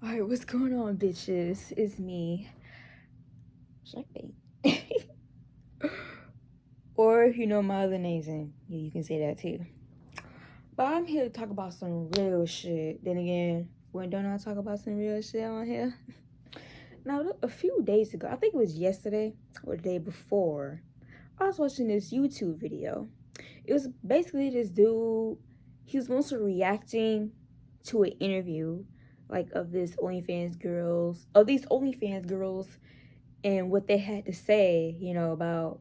Alright, what's going on, bitches? It's me, Checkmate. Or if you know my other names, and yeah, you can say that too. But I'm here to talk about some real shit. Then again, when don't I talk about some real shit on here? Now, a few days ago, I think it was yesterday or the day before, I was watching this YouTube video. It was basically this dude, he was mostly reacting to an interview like of these OnlyFans girls and what they had to say, about,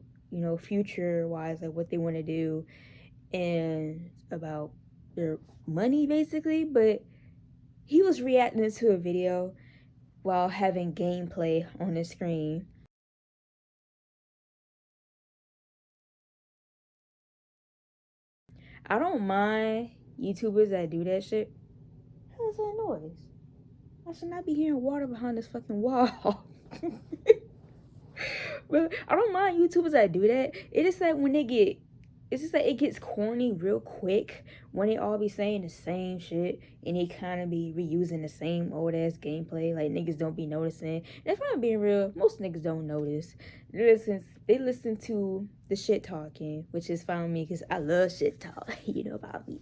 future wise, like what they want to do and about their money basically. But he was reacting to a video while having gameplay on the screen. I don't mind YouTubers that do that shit. What is that noise? I should not be hearing water behind this fucking wall. But I don't mind YouTubers that do that. It is like when it's just like it gets corny real quick when they all be saying the same shit and they kind of be reusing the same old ass gameplay. Like niggas don't be noticing. And if I'm being real, most niggas don't notice. They listen to the shit talking, which is fine with me because I love shit talk. You know about me.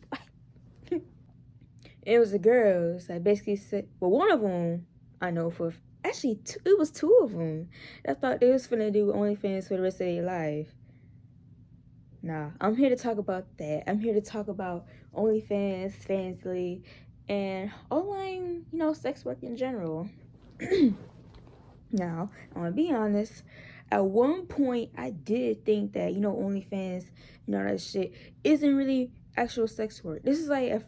It was the girls that basically said, well, one of them I know for actually it was two of them that thought they was finna do OnlyFans for the rest of their life. Nah, I'm here to talk about that. I'm here to talk about OnlyFans, Fansly, and online, sex work in general. Now, I'm gonna be honest. At one point, I did think that OnlyFans, that shit isn't really actual sex work. This is like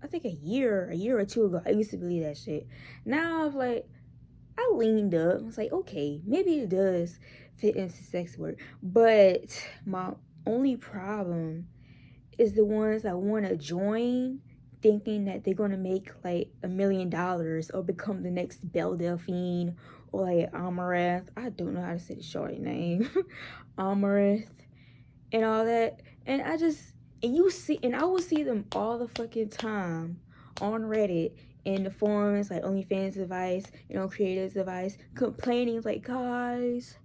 I think a year or two ago, I used to believe that shit. Now I've I leaned up. I was like, okay, maybe it does fit into sex work. But my only problem is the ones that want to join thinking that they're going to make like $1 million or become the next Belle Delphine or like Amaranth. I don't know how to say the short name. Amaranth and all that. And I will see them all the fucking time on Reddit in the forums, like OnlyFans advice, creators advice, complaining like, guys,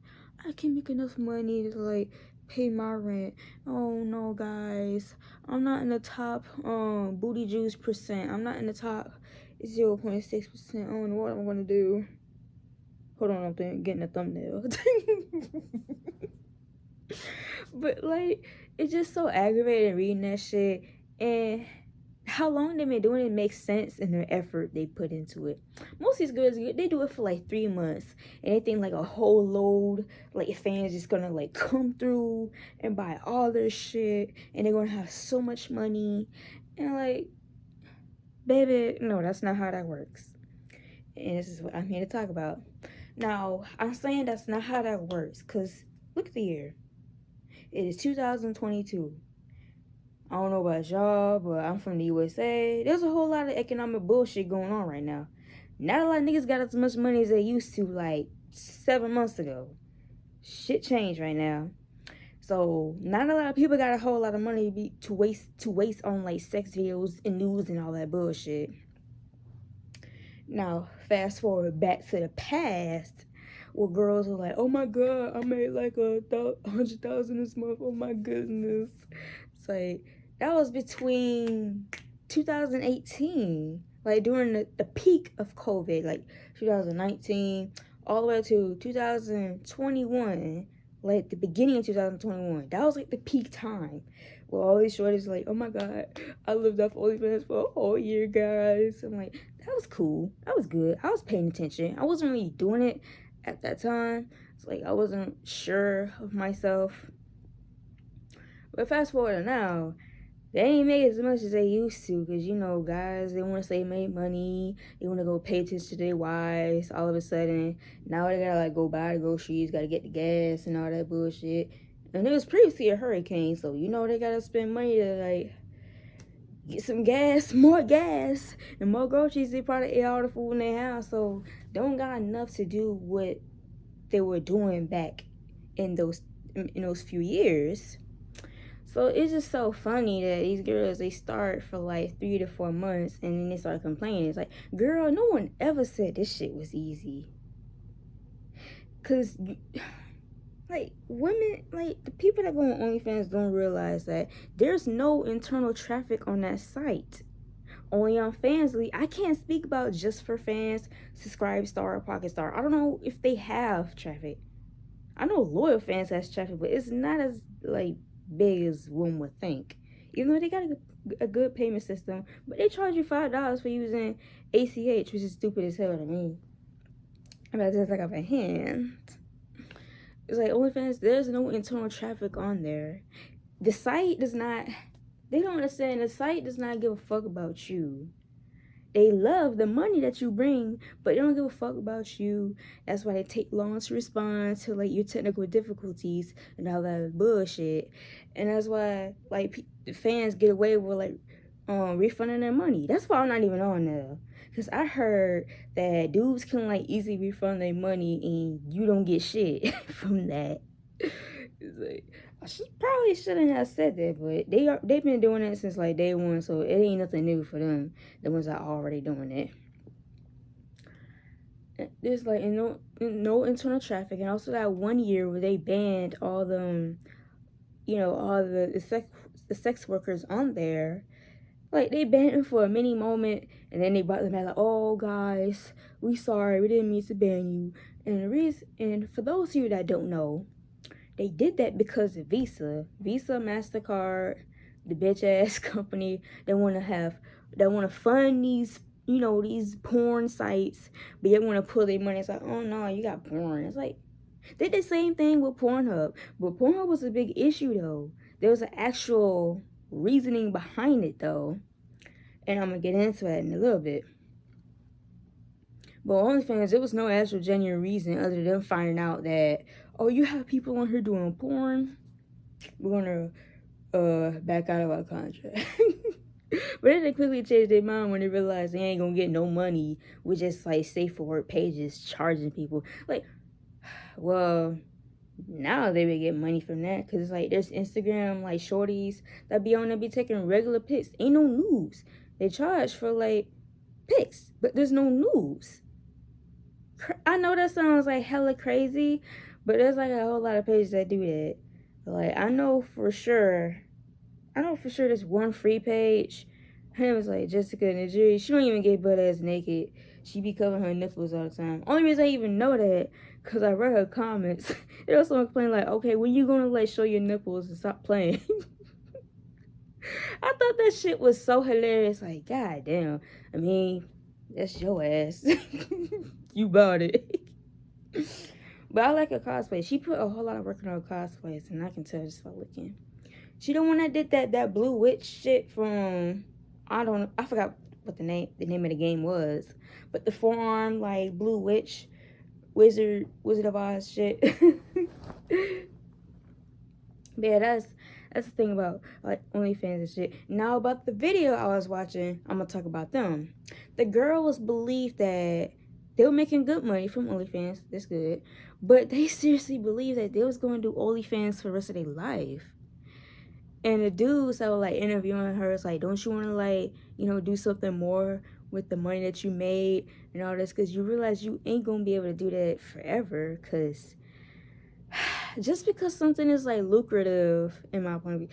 I can't make enough money to like pay my rent. Oh no, guys, I'm not in the top booty juice percent. I'm not in the top 0.6%. I don't know what I'm gonna do. Hold on, I'm getting a thumbnail. But like, it's just so aggravating reading that shit. And how long they've been doing it makes sense in their effort they put into it. Most of these girls, they do it for like 3 months, and they think like a whole load like fans just gonna like come through and buy all their shit, and they're gonna have so much money. And like, baby, no, that's not how that works. And this is what I'm here to talk about. Now, I'm saying that's not how that works, because look at the year. It is 2022. I don't know about y'all, but I'm from the USA. There's a whole lot of economic bullshit going on right now. Not a lot of niggas got as much money as they used to like 7 months ago. Shit changed right now. So not a lot of people got a whole lot of money to waste on like sex videos and news and all that bullshit. Now fast forward back to the past, where girls were like, "Oh my god, I made like 100,000 this month. Oh my goodness!" It's like that was between 2018, like during the peak of COVID, like 2019, all the way to 2021, like the beginning of 2021. That was like the peak time. Well, all these shorties like, "Oh my god, I lived off OnlyFans for a whole year, guys." I'm like, that was cool. That was good. I was paying attention. I wasn't really doing it at that time. It's like I wasn't sure of myself. But fast forward to now, they ain't make as much as they used to, because guys, they want to say make money, they want to go pay attention to their wives. All of a sudden now they gotta like go buy the groceries, gotta get the gas and all that bullshit. And it was previously a hurricane, so they gotta spend money to like get some gas, more gas, and more groceries. They probably ate all the food in their house, so they don't got enough to do what they were doing back in those few years. So it's just so funny that these girls, they start for like 3 to 4 months and then they start complaining. It's like, girl, no one ever said this shit was easy. Cause like women, like the people that go on OnlyFans don't realize that there's no internal traffic on that site. Only on Fansly. I can't speak about just for fans, Subscribe Star, Pocket Star. I don't know if they have traffic. I know Loyal Fans has traffic, but it's not as like big as one would think. Even though they got a good payment system, but they charge you $5 for using ACH, which is stupid as hell to me. I mean, that's like a hand. It's like OnlyFans, there's no internal traffic on there. The site does not, they don't understand, the site does not give a fuck about you. They love the money that you bring, but they don't give a fuck about you. That's why they take long to respond to like your technical difficulties and all that bullshit. And that's why like the fans get away with like refunding their money. That's why I'm not even on there. Cause I heard that dudes can like easily refund their money and you don't get shit from that. It's like, probably shouldn't have said that, but they've been doing it since like day one, so it ain't nothing new for them. The ones that are already doing it. There's like no internal traffic, and also that 1 year where they banned all them, all the sex workers on there. Like they banned them for a mini moment, and then they brought them back like, oh guys, we sorry, we didn't mean to ban you. And the reason, and for those of you that don't know, they did that because of Visa, MasterCard, the bitch ass company that want to fund these, these porn sites, but they want to pull their money. It's like, oh no, you got porn. It's like, they did the same thing with Pornhub, but Pornhub was a big issue though. There was an actual reasoning behind it though, and I'm gonna get into that in a little bit. But OnlyFans, there was no actual genuine reason other than finding out that, oh, you have people on here doing porn, we're gonna back out of our contract. But then they quickly changed their mind when they realized they ain't gonna get no money with just like safe for work pages charging people. Like, well, now they would get money from that because it's like there's Instagram like shorties that be on there be taking regular pics. Ain't no news. They charge for like pics, but there's no news. I know that sounds like hella crazy, but there's like a whole lot of pages that do that. Like I know for sure there's one free page. Her name was like Jessica Nigeria. She don't even get butt ass naked. She be covering her nipples all the time. Only reason I even know that because I read her comments. There was someone playing like, okay, when you gonna like show your nipples and stop playing? I thought that shit was so hilarious. Like, god damn. I mean, that's your ass. You bought it. But I like her cosplay. She put a whole lot of work in her cosplays, and I can tell just by looking. She the one that did that blue witch shit from, I forgot what the name of the game was, but the forearm like blue witch Wizard of Oz shit. But yeah, that's the thing about like OnlyFans and shit. Now about the video I was watching, I'm gonna talk about them. The girl was believed that they were making good money from OnlyFans. That's good, but they seriously believed that they was going to do OnlyFans for the rest of their life. And the dudes that were like interviewing her was like, don't you want to like, do something more with the money that you made and all this? Because you realize you ain't going to be able to do that forever. Because just because something is like lucrative, in my point of view,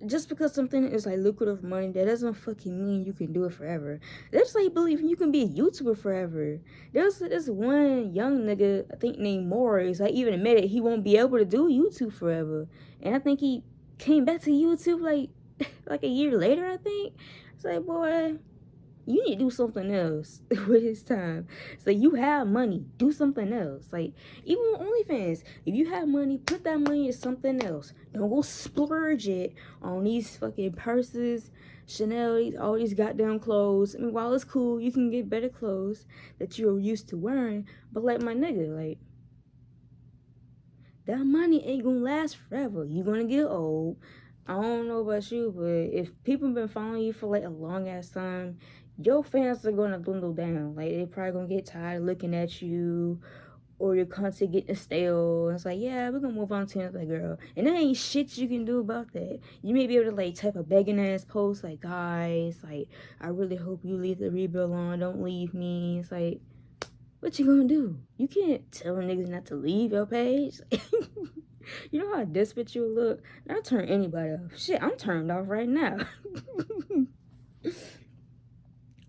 just because something is like lucrative money, that doesn't fucking mean you can do it forever. That's like believing you can be a YouTuber forever. There's this one young nigga, I think named Morris, I even admitted he won't be able to do YouTube forever. And I think he came back to YouTube like a year later, I think. It's like, boy, you need to do something else with his time. So you have money, do something else. Like, even with OnlyFans, if you have money, put that money into something else. Don't go splurge it on these fucking purses, Chanel, all these goddamn clothes. I mean, while it's cool, you can get better clothes that you're used to wearing. But like my nigga, like, that money ain't gonna last forever. You're gonna get old. I don't know about you, but if people been following you for like a long ass time, your fans are gonna dwindle down. Like, they probably gonna get tired of looking at you, or your content getting stale. It's like, yeah, we're gonna move on to another girl. And there ain't shit you can do about that. You may be able to like type a begging ass post like, guys, like, I really hope you leave the rebuild on, don't leave me. It's like, what you gonna do? You can't tell niggas not to leave your page. You know how desperate you look? I'll turn anybody off. Shit, I'm turned off right now.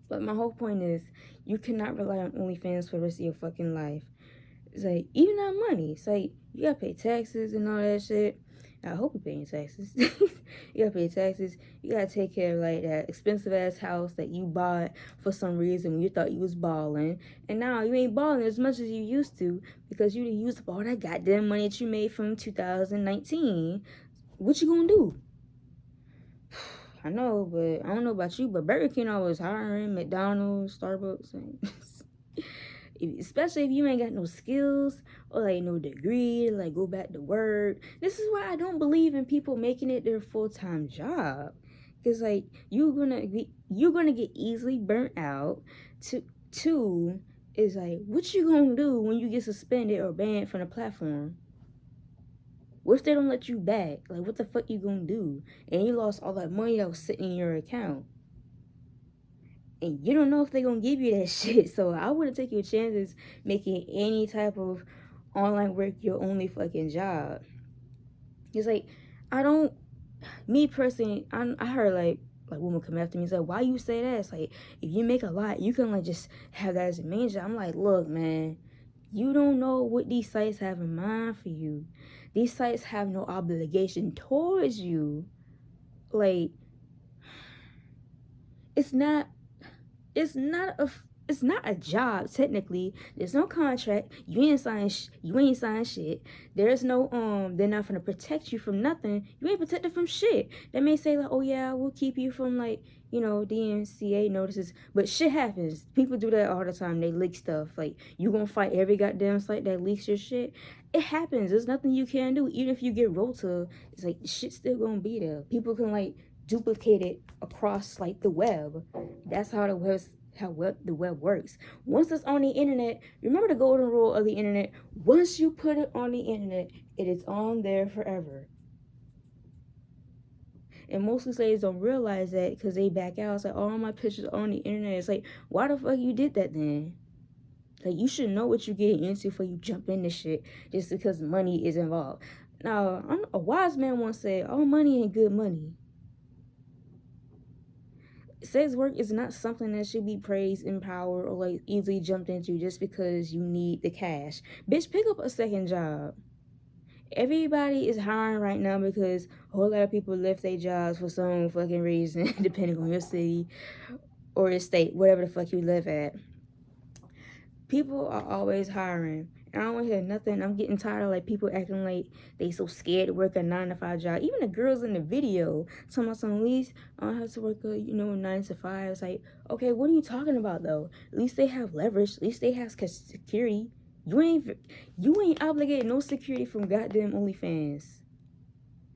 But my whole point is, you cannot rely on OnlyFans for the rest of your fucking life. It's like, even that money, it's like, you gotta pay taxes and all that shit. I hope you're paying taxes. You gotta pay taxes. You gotta take care of like that expensive ass house that you bought for some reason when you thought you was balling. And now you ain't balling as much as you used to because you done used up all that goddamn money that you made from 2019. What you gonna do? I know, but I don't know about you, but Burger King always hiring, McDonald's, Starbucks, and especially if you ain't got no skills or like no degree, like go back to work. This is why I don't believe in people making it their full-time job, because like you're gonna get easily burnt out. Two is like, what you gonna do when you get suspended or banned from the platform? What if they don't let you back? Like, what the fuck you gonna do? And you lost all that money that was sitting in your account. And you don't know if they're gonna give you that shit. So I wouldn't take your chances making any type of online work your only fucking job. It's like, me personally, I heard like women come after me and say, why you say that? It's like, if you make a lot, you can like just have that as a main job. I'm like, look, man, you don't know what these sites have in mind for you. These sites have no obligation towards you. Like, it's not a job technically. There's no contract. You ain't sign shit. There's no they're not gonna protect you from nothing. You ain't protected from shit. They may say like, oh yeah, we'll keep you from like, you know, DMCA notices, but shit happens. People do that all the time. They leak stuff. Like, you gonna fight every goddamn site that leaks your shit? It happens. There's nothing you can do. Even if you get rolled to, it's like shit's still gonna be there. People can like duplicate it across like the web. That's how the web works. Once it's on the internet, remember the golden rule of the internet: once you put it on the internet, it is on there forever. And most slaves don't realize that because they back out. It's like, all my pictures are on the internet. It's like, why the fuck you did that then? Like, you should know what you're getting into before you jump into shit just because money is involved. Now, a wise man once said, all money ain't good money. Sex work is not something that should be praised, empowered, or like easily jumped into just because you need the cash. Bitch, pick up a second job. Everybody is hiring right now because a whole lot of people left their jobs for some fucking reason, depending on your city or your state, whatever the fuck you live at. People are always hiring. I don't want to hear nothing. I'm getting tired of like people acting like they so scared to work a 9-to-5 job. Even the girls in the video talking about some, at least I don't have to work a 9-to-5. It's like, okay, what are you talking about though? At least they have leverage. At least they have security. You ain't obligated no security from goddamn OnlyFans.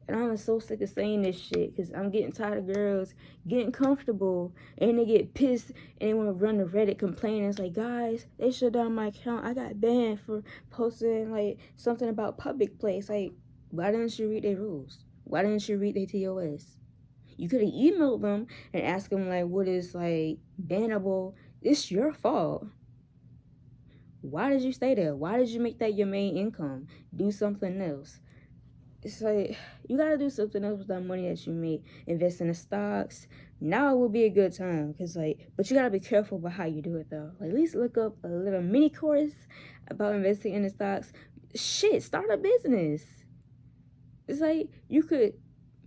And I'm so sick of saying this shit because I'm getting tired of girls getting comfortable and they get pissed and they want to run to Reddit complaining. It's like, guys, they shut down my account. I got banned for posting like something about public place. Like, why didn't you read their rules? Why didn't you read their TOS? You could have emailed them and asked them like, what is like bannable? It's your fault. Why did you stay there? Why did you make that your main income? Do something else. It's like, you gotta do something else with that money that you make. Invest in the stocks. Now will be a good time, cause like, but you gotta be careful about how you do it though. Like, at least look up a little mini course about investing in the stocks. Shit, start a business. It's like, you could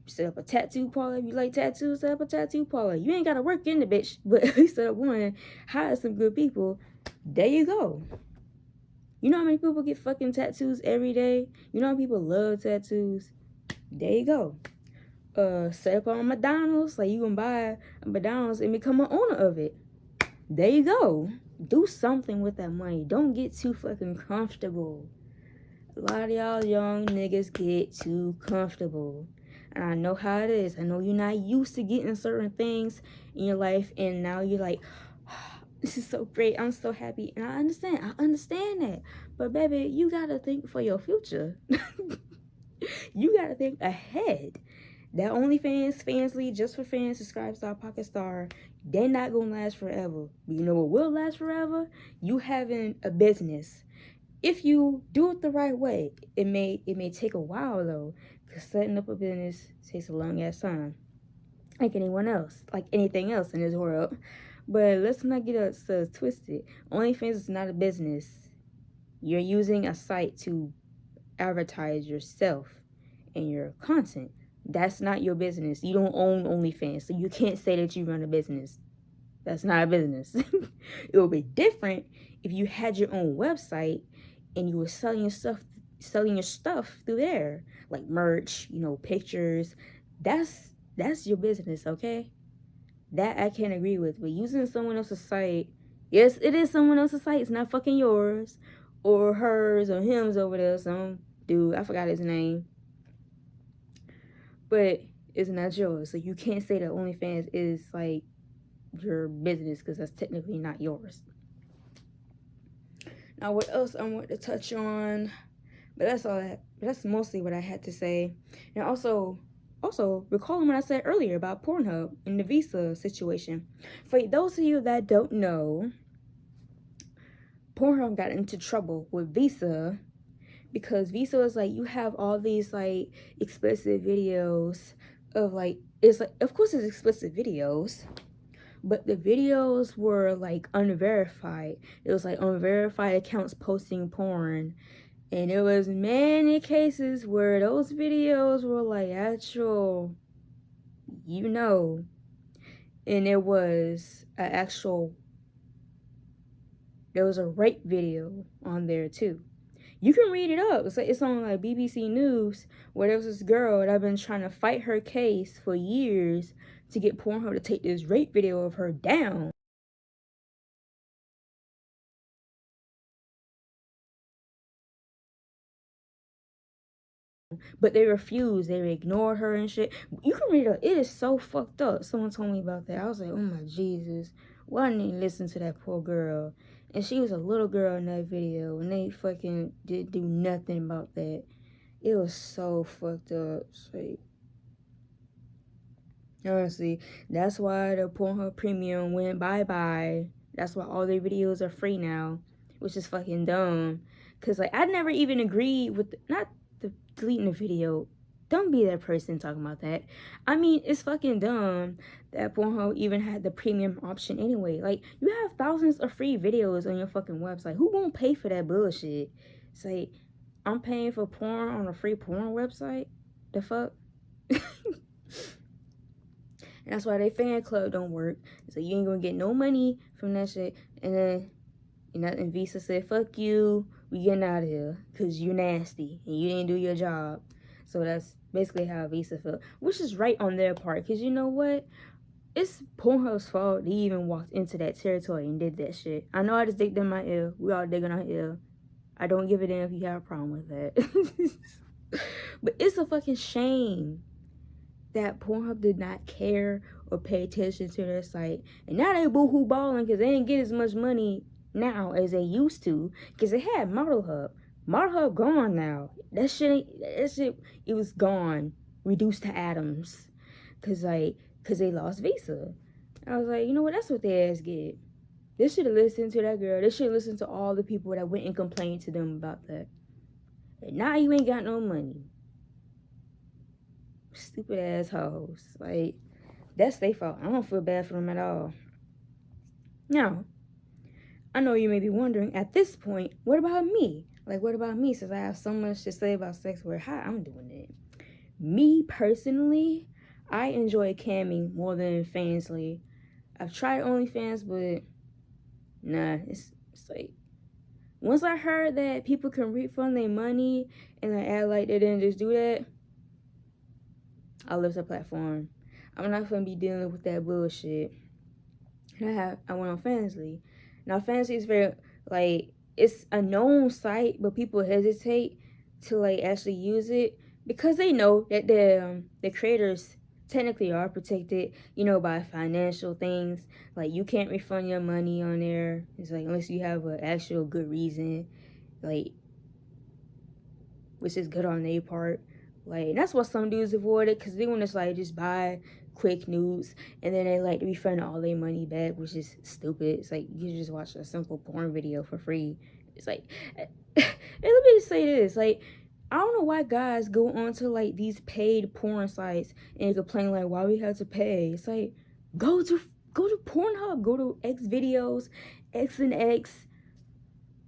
set up a tattoo parlor. If you like tattoos, set up a tattoo parlor. You ain't gotta work in the bitch, but at least set up one. Hire some good people. There you go. You know how many people get fucking tattoos every day? You know how people love tattoos? There you go. Set up on McDonald's. Like, you can buy a McDonald's and become an owner of it. There you go. Do something with that money. Don't get too fucking comfortable. A lot of y'all young niggas get too comfortable. And I know how it is. I know you're not used to getting certain things in your life. And now you're like, This is so great. I'm so happy. And I understand that. But baby, you gotta think for your future. You gotta think ahead. That OnlyFans, Fansly, Just for Fans, Subscribe Star, Pocket Star, they're not gonna last forever. But you know what will last forever? You having a business. If you do it the right way, it may take a while though, because setting up a business takes a long ass time. Like anyone else, like anything else in this world. But let's not get us twisted. OnlyFans is not a business. You're using a site to advertise yourself and your content. That's not your business. You don't own OnlyFans, so you can't say that you run a business. That's not a business. It would be different if you had your own website and you were selling your stuff through there, like merch, pictures. That's your business, okay? That I can't agree with. But using someone else's site, yes, it is someone else's site. It's not fucking yours or hers or him's over there. Some dude, I forgot his name. But it's not yours. So you can't say that OnlyFans is like your business because that's technically not yours. Now, what else I want to touch on? But that's mostly what I had to say. And also recalling what I said earlier about Pornhub and the visa situation. For those of you that don't know, Pornhub got into trouble with Visa because Visa was like, you have all these like explicit videos of like, it's like, of course it's explicit videos, but the videos were like unverified. It was like unverified accounts posting porn. And there was many cases where those videos were like actual, and there was there was a rape video on there too. You can read it up. It's on like BBC News where there was this girl that I've been trying to fight her case for years to get Pornhub to take this rape video of her down. But they refused. They ignored her and shit. You can read it. It is so fucked up. Someone told me about that. I was like, oh my Jesus. Why didn't they listen to that poor girl? And she was a little girl in that video. And they fucking didn't do nothing about that. It was so fucked up. Like, honestly, that's why the Pornhub Premium went bye-bye. That's why all their videos are free now. Which is fucking dumb. Because, like, I never even agreed with... Not deleting the video. Don't be that person talking about that. I mean, it's fucking dumb that Pornhub even had the premium option anyway. Like, you have thousands of free videos on your fucking website. Who won't pay for that bullshit? It's like, I'm paying for porn on a free porn website? The fuck? And that's why they fan club don't work. So you ain't gonna get no money from that shit. And then, and Visa said, fuck you. We getting out of here because you're nasty and you didn't do your job. So that's basically how Visa felt, which is right on their part because you know what? It's Pornhub's fault they even walked into that territory and did that shit. I know I just digged in my ear. We all digging our ear. I don't give a damn if you have a problem with that. But it's a fucking shame that Pornhub did not care or pay attention to their site. And now they boohoo balling because they didn't get as much money now as they used to, because they had Model Hub gone now. That shit, it was gone, reduced to atoms, cause they lost Visa. I was like, you know what? That's what their ass get. They should have listened to that girl. They should have listened to all the people that went and complained to them about that. And now you ain't got no money. Stupid assholes. Like, that's their fault. I don't feel bad for them at all. Now, I know you may be wondering, at this point, what about me? Like, what about me? Since I have so much to say about sex work, how I'm doing it. Me, personally, I enjoy camming more than Fansly. I've tried OnlyFans, but nah, it's like, once I heard that people can refund their money and I act like they didn't just do that, I left the platform. I'm not gonna be dealing with that bullshit. And I went on Fansly. Now, Fansly is very, like, it's a known site, but people hesitate to, like, actually use it because they know that the creators technically are protected, by financial things. Like, you can't refund your money on there. It's like, unless you have an actual good reason, like, which is good on their part. Like, and that's what some dudes avoid it, because they want to, like, just buy quick nudes, and then they like to refund all their money back, which is stupid. It's like, you can just watch a simple porn video for free. It's like, and let me just say this, like, I don't know why guys go onto like these paid porn sites and complain like, why we have to pay. It's like, go to Pornhub, go to X videos, X and X,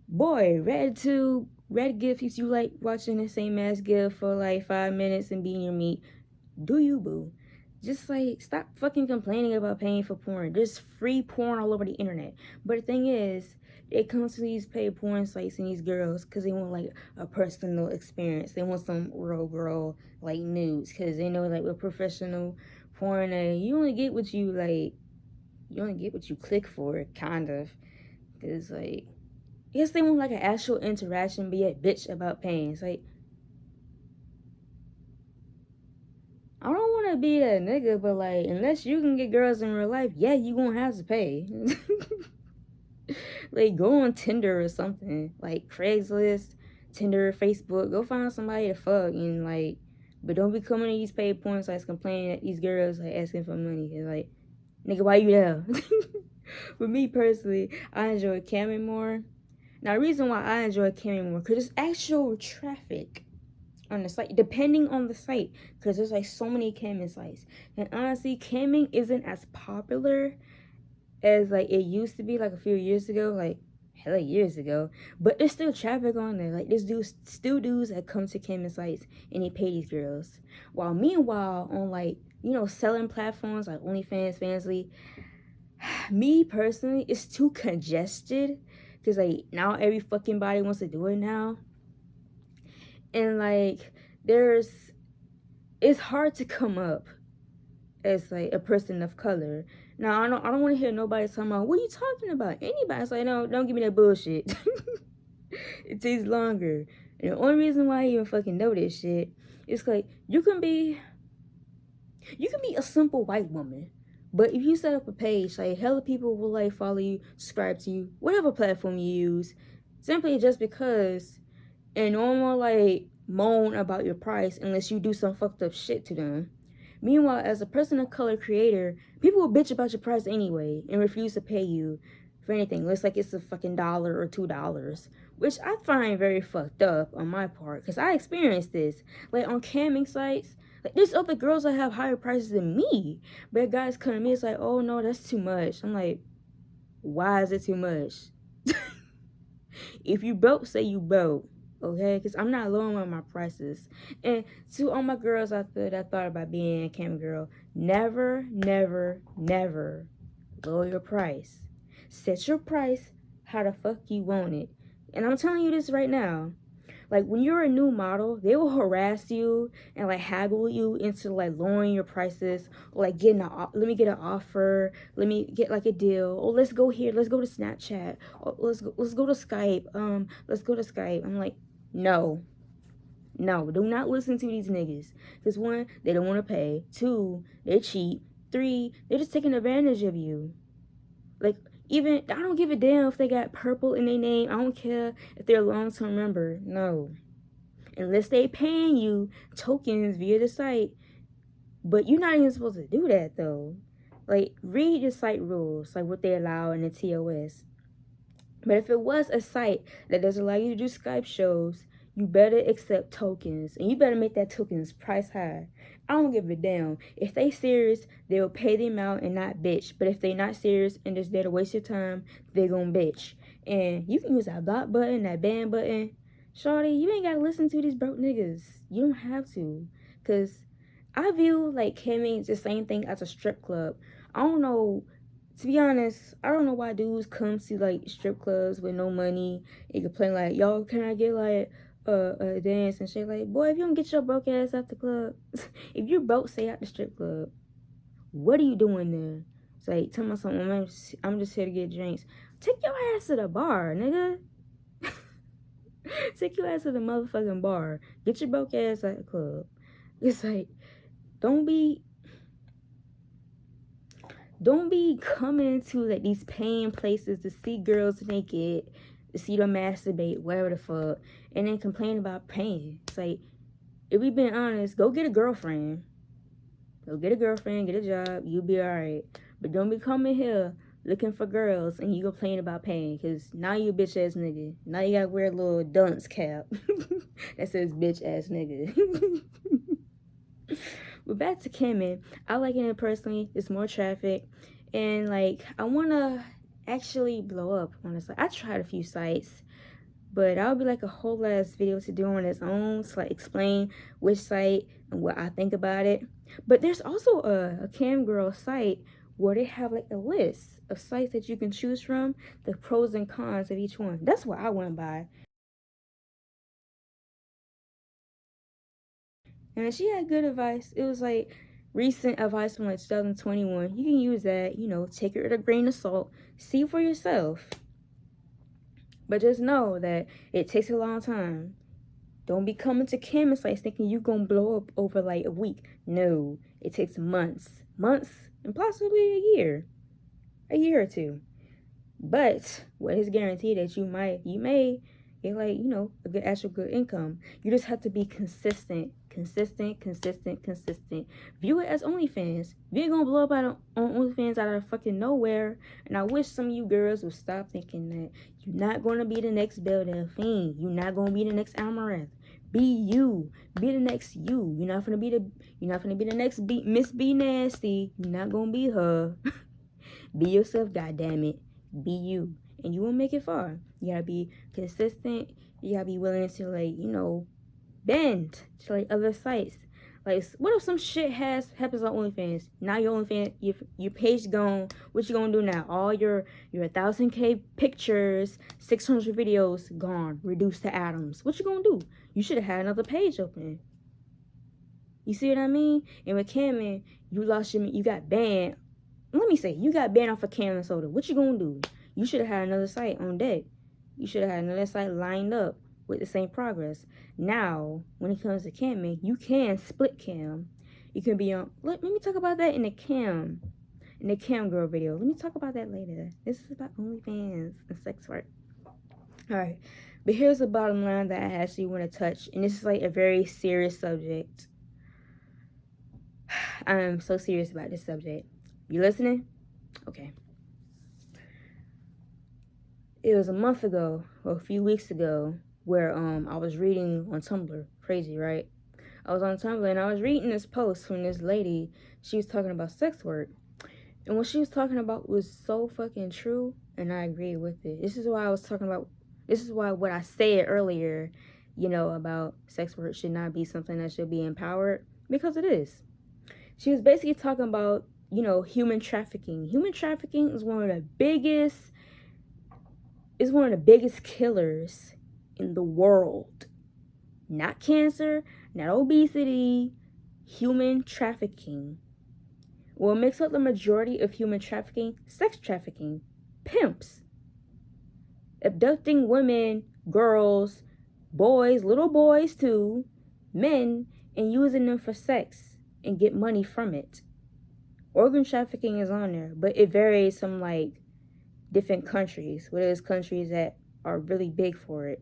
boy, RedTube, Red GIF, if you like watching the same ass GIF for like 5 minutes and being your meat, do you, boo. Just like, stop fucking complaining about paying for porn. There's free porn all over the internet. But the thing is, they come to these paid porn sites and these girls because they want like a personal experience. They want some real girl like nudes, because they know like with professional porn, you only get what you click for, kind of. Because like, I guess they want like an actual interaction, but yet bitch about paying. It's like, I don't want to be that nigga, but like, unless you can get girls in real life, yeah, you gonna have to pay. Like, go on Tinder or something, like Craigslist, Tinder, Facebook. Go find somebody to fuck, and like, but don't be coming to these paid porn sites complaining that these girls are asking for money. Cause like, nigga, why you there? But me personally, I enjoy camming more. Now, the reason why I enjoy camming more, because there's actual traffic on the site, depending on the site, because there's like so many camming sites. And honestly, camming isn't as popular as like it used to be like a few years ago, like hella years ago. But there's still traffic on there. Like, there's still dudes that come to camming sites and they pay these girls. While meanwhile, on like, selling platforms like Onlyfans, Fansly, me personally, it's too congested. Because like, now every fucking body wants to do it now. And like, it's hard to come up as like a person of color. Now, I don't want to hear nobody talking about, what are you talking about? Anybody. It's like, no, don't give me that bullshit. It takes longer. And the only reason why I even fucking know this shit is like, you can be a simple white woman, but if you set up a page, like, hella people will like follow you, subscribe to you, whatever platform you use, simply just because, and no one will like moan about your price unless you do some fucked up shit to them. Meanwhile, as a person of color creator, people will bitch about your price anyway and refuse to pay you for anything. Looks like it's a fucking $1 or $2, which I find very fucked up on my part, because I experienced this. Like, on camming sites, like, there's other girls that have higher prices than me, but guys come to me, it's like, oh no, that's too much. I'm like, why is it too much? If you broke, say you broke. Okay, because I'm not lowering my prices. And to all my girls out there that thought about being a cam girl, never, never, never lower your price. Set your price how the fuck you want it. And I'm telling you this right now. Like, when you're a new model, they will harass you and like haggle you into like lowering your prices, or like let me get an offer, let me get like a deal, or let's go here, let's go to Snapchat, or let's go to Skype, let's go to Skype. I'm like, no, do not listen to these niggas. Because 1, they don't want to pay. 2, they're cheap. 3, they're just taking advantage of you. Like, even, I don't give a damn if they got purple in their name. I don't care if they're a long-term member. No. Unless they paying you tokens via the site. But you're not even supposed to do that, though. Like, read the site rules, like what they allow in the TOS. But if it was a site that doesn't allow you to do Skype shows, you better accept tokens. And you better make that tokens price high. I don't give a damn. If they serious, they'll pay them out and not bitch. But if they not serious and just there to waste your time, they gonna bitch. And you can use that block button, that ban button. Shorty, you ain't gotta listen to these broke niggas. You don't have to. Because I view like camming the same thing as a strip club. I don't know. To be honest, I don't know why dudes come to like strip clubs with no money and complain like, yo, can I get like a dance and shit? Like, boy, if you don't get your broke ass out the club, if you broke, stay out the strip club. What are you doing there? It's like, tell me something, I'm just here to get drinks. Take your ass to the bar, nigga. Take your ass to the motherfucking bar. Get your broke ass at the club. It's like, don't be Don't be coming to like these paying places to see girls naked, to see them masturbate, whatever the fuck, and then complain about paying. It's like, if we been honest, go get a girlfriend. Go get a girlfriend, get a job, you'll be alright. But don't be coming here looking for girls and you complain about paying, because now you a bitch ass nigga. Now you gotta wear a little dunce cap that says bitch ass nigga. But back to Kemen. I like it personally. It's more traffic. And like, I wanna actually blow up on this. I tried a few sites, but that'll be like a whole ass video to do on its own to like explain which site and what I think about it. But there's also a cam girl site where they have like a list of sites that you can choose from, the pros and cons of each one. That's what I went by. And she had good advice. It was like recent advice from like 2021. You can use that, take it with a grain of salt, see for yourself. But just know that it takes a long time. Don't be coming to chemist sites thinking you gonna blow up over like a week. No, it takes months, and possibly a year or two. But what is guaranteed that you may get like, a good actual good income. You just have to be consistent. View it as OnlyFans. You ain't gonna blow up on OnlyFans out of fucking nowhere. And I wish some of you girls would stop thinking that you're not gonna be the next Belle Delphine. You're not gonna be the next Amaranth. Be you. Be the next you. You're not gonna be the next Miss B Nasty. You're not gonna be her. Be yourself, goddammit. Be you. And you will make it far. You gotta be consistent. You gotta be willing to like, bend to like other sites. Like, what if some shit happens on OnlyFans? Now your OnlyFans, your page gone. What you gonna do now? All your 1,000K pictures, 600 videos gone, reduced to atoms. What you gonna do? You should have had another page open. You see what I mean? And with Cameron, you got banned. Let me say, you got banned off of Cameron Soda. What you gonna do? You should have had another site on deck. You should have had another site lined up with the same progress. Now, when it comes to camming, you can split cam. You can be on. Let me talk about that in the cam girl video. Let me talk about that later. This is about OnlyFans and sex work. All right, but here's the bottom line that I actually want to touch, and this is like a very serious subject. I'm so serious about this subject. You listening? Okay. It was a month ago or a few weeks ago where I was reading on Tumblr. Crazy, right? I was on Tumblr and I was reading this post from this lady. She was talking about sex work. And what she was talking about was so fucking true, and I agree with it. This is why what I said earlier, about sex work should not be something that should be empowered, because it is. She was basically talking about, human trafficking. Human trafficking is one of the biggest killers in the world. Not cancer, not obesity, human trafficking. What makes up the majority of human trafficking? Sex trafficking. Pimps. Abducting women, girls, boys, little boys too, men, and using them for sex and get money from it. Organ trafficking is on there, but it varies from like different countries. What is countries that are really big for it?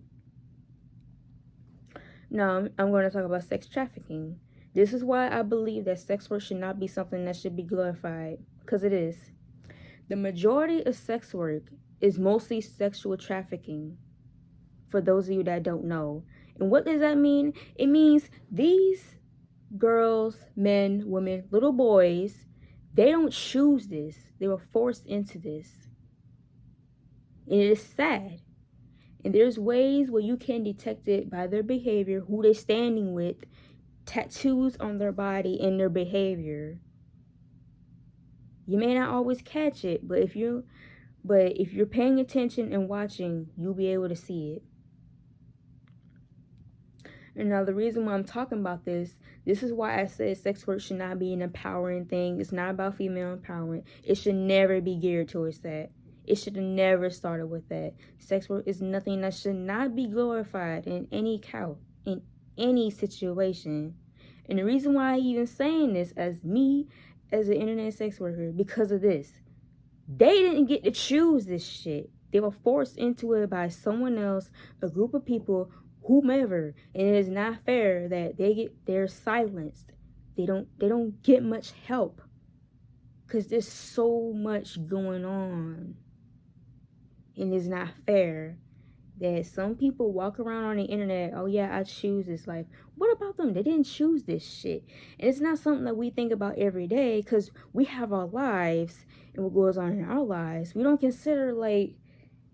Now, I'm going to talk about sex trafficking. This is why I believe that sex work should not be something that should be glorified, because it is. The majority of sex work is mostly sexual trafficking, for those of you that don't know. And what does that mean? It means these girls, men, women, little boys, they don't choose this. They were forced into this. And it is sad. And there's ways where you can detect it by their behavior, who they're standing with, tattoos on their body, and their behavior. You may not always catch it, but if you're paying attention and watching, you'll be able to see it. And now the reason why I'm talking about this is why I said sex work should not be an empowering thing. It's not about female empowerment. It should never be geared towards that. It should have never started with that. Sex work is nothing that should not be glorified in any situation. And the reason why I even saying this as as an internet sex worker because of this. They didn't get to choose this shit. They were forced into it by someone else, a group of people, whomever. And it is not fair that they're silenced. They don't get much help. Cause there's so much going on. And it's not fair that some people walk around on the internet, oh yeah, I choose this life. What about them? They didn't choose this shit. And it's not something that we think about every day because we have our lives and what goes on in our lives. We don't consider like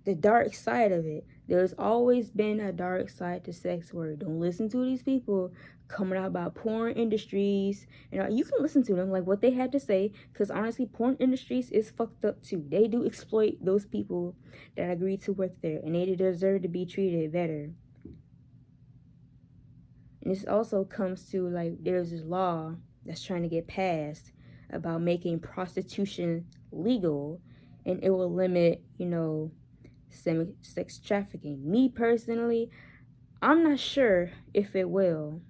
the dark side of it. There's always been a dark side to sex work. Don't listen to these people coming out about porn industries. You can listen to them, like what they had to say, because honestly, porn industries is fucked up too. They do exploit those people that agree to work there, and they deserve to be treated better. And this also comes to like there's this law that's trying to get passed about making prostitution legal, and it will limit, sex trafficking. Me personally, I'm not sure if it will.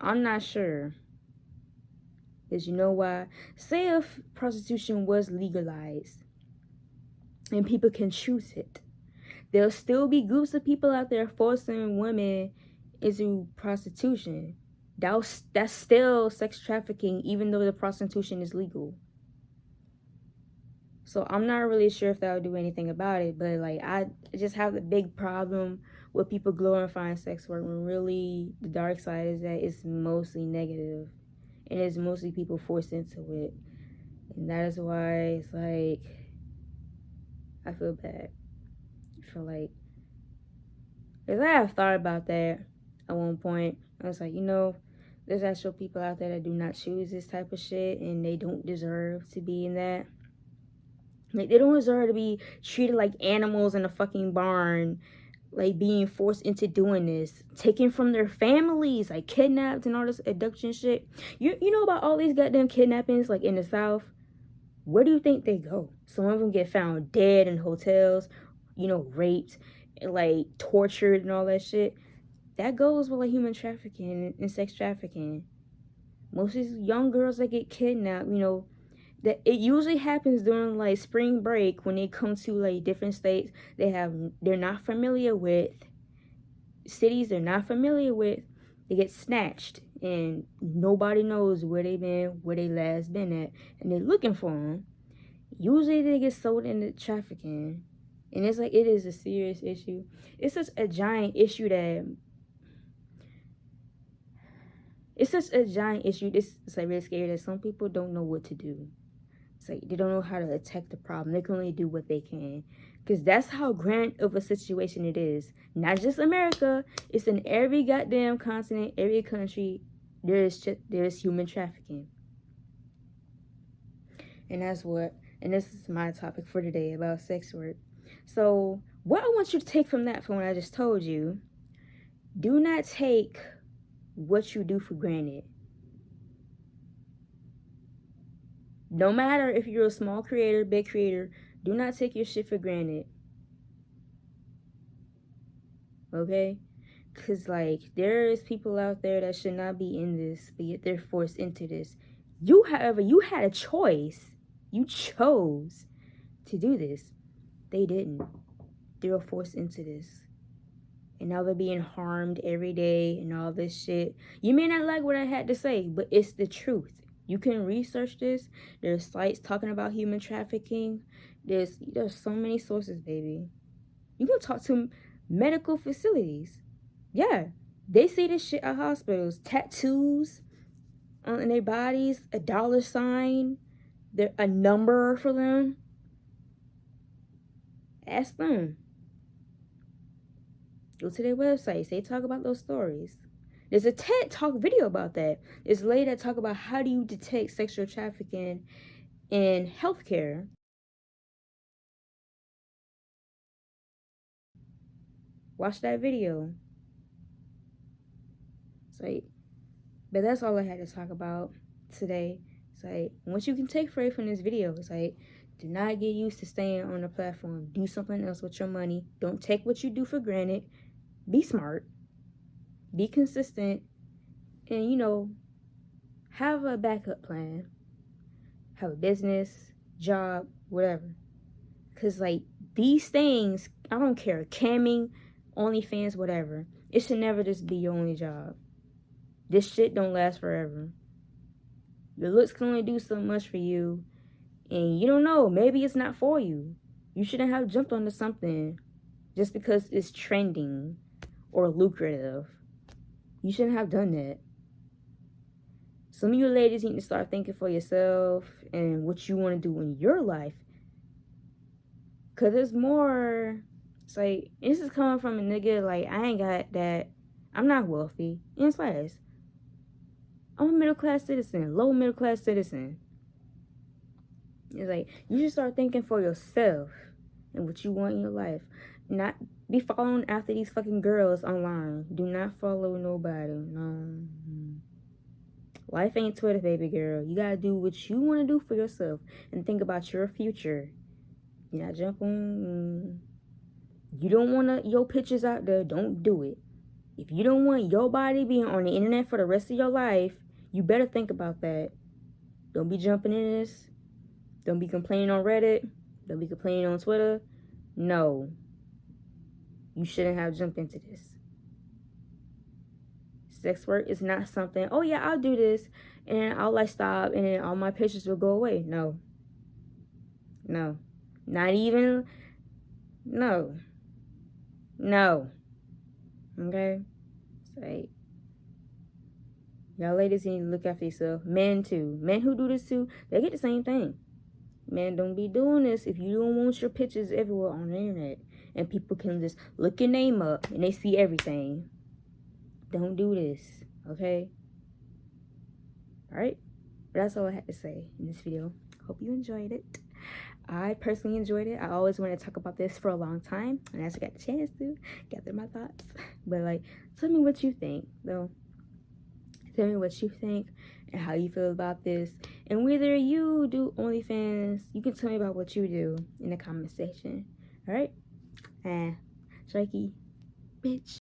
I'm not sure. Because you know why? Say if prostitution was legalized and people can choose it, there'll still be groups of people out there forcing women into prostitution. That's still sex trafficking, even though the prostitution is legal. So I'm not really sure if that would do anything about it, but like I just have the big problem with people glorifying sex work when really the dark side is that it's mostly negative and it's mostly people forced into it. And that is why it's like I feel bad. I feel like because I have thought about that at one point. I was like, there's actual people out there that do not choose this type of shit and they don't deserve to be in that. Like, they don't deserve to be treated like animals in a fucking barn, like being forced into doing this, taken from their families, like kidnapped and all this abduction shit. You know about all these goddamn kidnappings, like in the South? Where do you think they go? Some of them get found dead in hotels, raped, and like tortured and all that shit. That goes with like human trafficking and sex trafficking. Most of these young girls that get kidnapped, that it usually happens during like spring break when they come to like different states they're not familiar with, cities they're not familiar with. They get snatched and nobody knows where they been, where they last been at, and they're looking for them. Usually they get sold into trafficking, and it's like it is a serious issue. It's such a giant issue it's like really scary that some people don't know what to do. It's like they don't know how to attack the problem. They can only do what they can. Because that's how grand of a situation it is. Not just America. It's in every goddamn continent, every country. There's human trafficking. And this is my topic for today about sex work. So what I want you to take from what I just told you, do not take what you do for granted. No matter if you're a small creator, big creator, do not take your shit for granted. Okay? Because, like, there is people out there that should not be in this, but yet they're forced into this. You, however, you had a choice. You chose to do this. They didn't. They were forced into this. And now they're being harmed every day and all this shit. You may not like what I had to say, but it's the truth. You can research this. There's sites talking about human trafficking. There's so many sources, baby. You can talk to medical facilities. Yeah, they see this shit at hospitals. Tattoos on their bodies, a dollar sign, a number for them. Ask them. Go to their websites. They talk about those stories. There's a TED Talk video about that. There's a lady that talk about how do you detect sexual trafficking in healthcare. Watch that video. It's like, but that's all I had to talk about today. It's like, what you can take away from this video, it's like, do not get used to staying on the platform. Do something else with your money. Don't take what you do for granted. Be smart. Be consistent. And, have a backup plan. have a business, job, whatever. Because, like, these things, I don't care, camming, OnlyFans, whatever, it should never just be your only job. This shit don't last forever. Your looks can only do so much for you, and you don't know, maybe it's not for you. You shouldn't have jumped onto something just because it's trending or lucrative. You shouldn't have done that. Some of you ladies need to start thinking for yourself and what you want to do in your life. Because there's more. It's like, this is coming from a nigga, like, I ain't got that. I'm not wealthy. In it's like, I'm a middle class citizen, low middle class citizen. It's like, you should start thinking for yourself and what you want in your life. Not be following after these fucking girls online. Do not follow nobody. No. Life ain't Twitter, baby girl. You gotta do what you want to do for yourself and think about your future. You're not jumping. You don't want your pictures out there. Don't do it. If you don't want your body being on the internet for the rest of your life, you better think about that. Don't be jumping in this. Don't be complaining on Reddit. Don't be complaining on Twitter. No. You shouldn't have jumped into this. Sex work is not something, oh yeah, I'll do this, and then I'll like stop, and then all my pictures will go away. No. No. Not even, no. No. Okay? It's like, y'all ladies need to look after yourself. Men too. Men who do this too, they get the same thing. Man, don't be doing this if you don't want your pictures everywhere on the internet. And people can just look your name up and they see everything. Don't do this, okay? Alright? That's all I had to say in this video. Hope you enjoyed it. I personally enjoyed it. I always wanted to talk about this for a long time. And I actually got the chance to gather my thoughts. But, like, tell me what you think, though. Tell me what you think and how you feel about this. And whether you do OnlyFans, you can tell me about what you do in the comment section. Alright? Strikey, bitch.